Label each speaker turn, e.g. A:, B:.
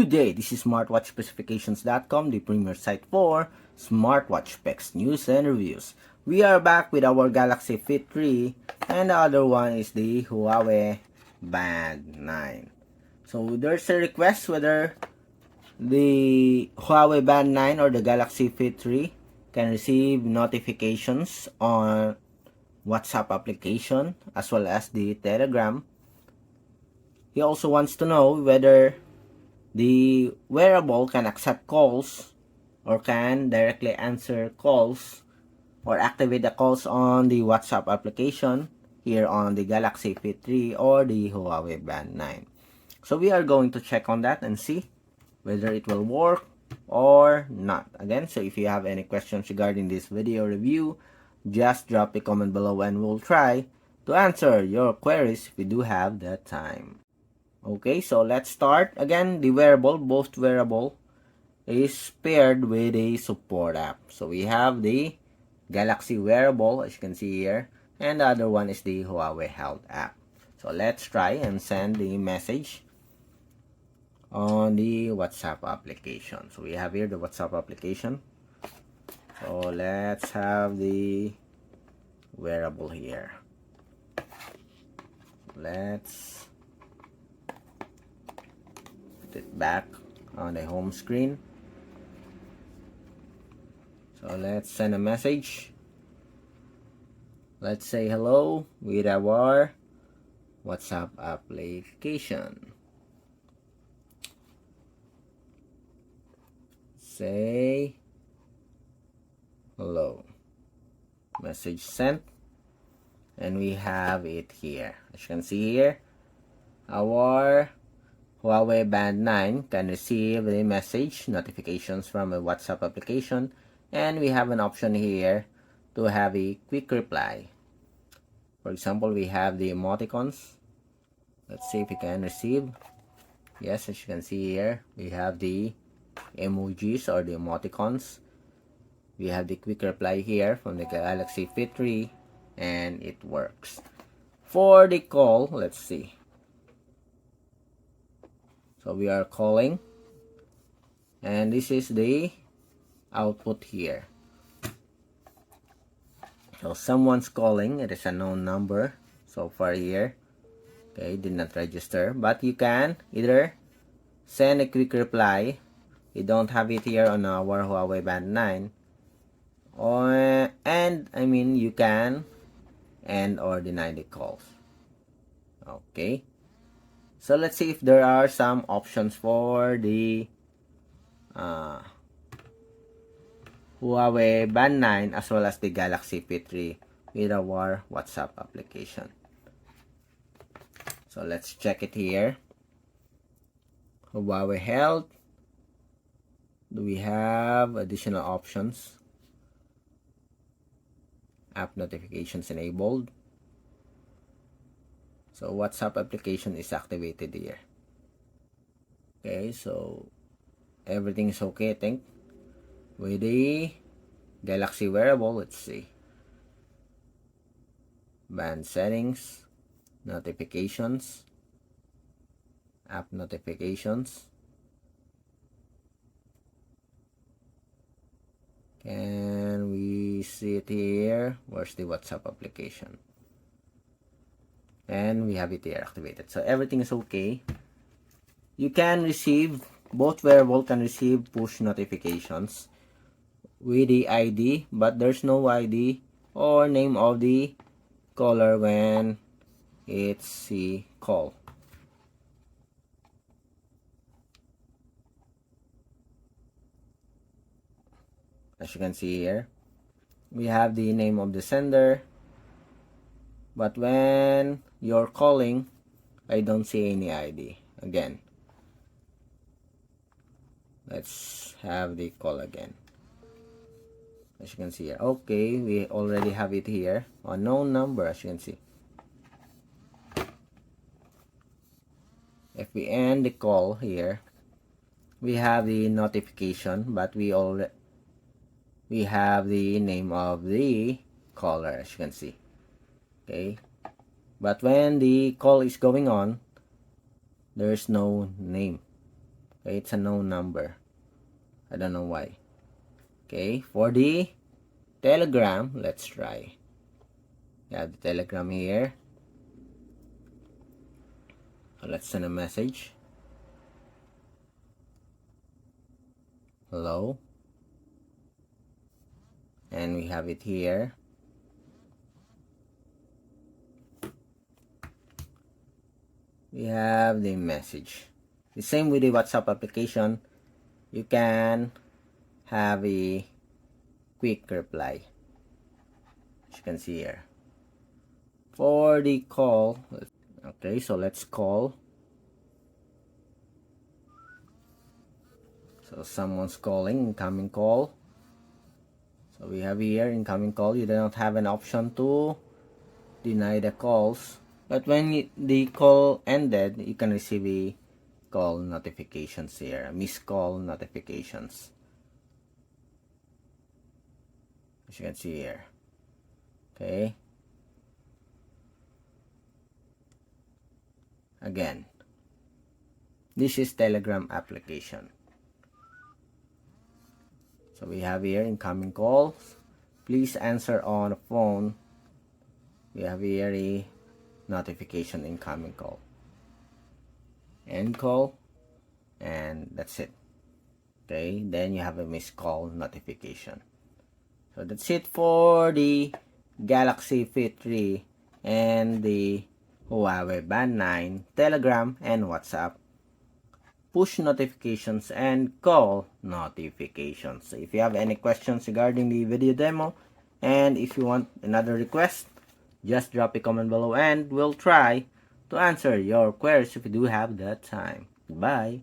A: Good day, this is smartwatchspecifications.com, the premier site for smartwatch specs, news, and reviews. We are back with our Galaxy Fit3, and the other one is the Huawei Band 9. So there's a request whether the Huawei Band 9 or the Galaxy Fit3 can receive notifications on WhatsApp application as well as the Telegram. He also wants to know whether the wearable can accept calls or can directly answer calls or activate the calls on the WhatsApp application here on the Galaxy Fit3 or the Huawei Band 9. So we are going to check on that and see whether it will work or not. Again, so if you have any questions regarding this video review, just drop a comment below and we'll try to answer your queries if we do have that time. Okay, so let's start. Again, the wearable, both wearable, is paired with a support app. So we have the Galaxy wearable, as you can see here, and the other one is the Huawei Health app. So let's try and send the message on the WhatsApp application. So we have here the WhatsApp application. So let's have the wearable here. Let's put it back on the home screen. So let's send a message. Let's say hello with our WhatsApp application. Say hello. Message sent. And we have it here. As you can see here, our Huawei Band 9 can receive the message notifications from a WhatsApp application, and we have an option here to have a quick reply. For example, we have the emoticons. Let's see if we can receive. Yes, as you can see here, we have the emojis or the emoticons. We have the quick reply here from the Galaxy Fit3, and it works. For the call, let's see. So we are calling, and this is the output here. So someone's calling. It is a known number so far here. Okay, did not register, but you can either send a quick reply. We don't have it here on our Huawei Band 9, or you can end or deny the calls. Okay, so let's see if there are some options for the Huawei Band 9 as well as the Galaxy Fit3 with our WhatsApp application. So let's check it here. Huawei Health. Do we have additional options? App notifications enabled. So WhatsApp application is activated here. Okay, so everything is okay, I think. With the Galaxy wearable, let's see. Band settings, notifications, app notifications. Can we see it here? Where's the WhatsApp application? And we have it here activated. So everything is okay. You can receive, both wearable can receive push notifications with the ID, but there's no ID or name of the caller when it's the call. As you can see here, we have the name of the sender, but when you're calling, I don't see any ID. Again, let's have the call again. As you can see here, okay, we already have it here. Unknown number, as you can see. If we end the call here, we have the notification, but we have the name of the caller, as you can see. Okay, but when the call is going on, there's no name. Okay, it's a known number. I don't know why. Okay, for the Telegram, let's try. We have the Telegram here. So let's send a message. Hello. And we have it here. We have the message. The same with the WhatsApp application. You can have a quick reply, as you can see here. For the call, okay, so let's call. So someone's calling, incoming call. So we have here incoming call. You do not have an option to deny the calls, but when the call ended, you can receive a call notifications here, missed call notifications, as you can see here. Okay, again, this is Telegram application. So we have here incoming calls. Please answer on the phone. We have here a notification incoming call. End call. And that's it. Okay, then you have a missed call notification. So that's it for the Galaxy Fit 3 and the Huawei Band 9, Telegram, and WhatsApp push notifications and call notifications. So if you have any questions regarding the video demo, and if you want another request, just drop a comment below and we'll try to answer your queries if you do have that time. Bye.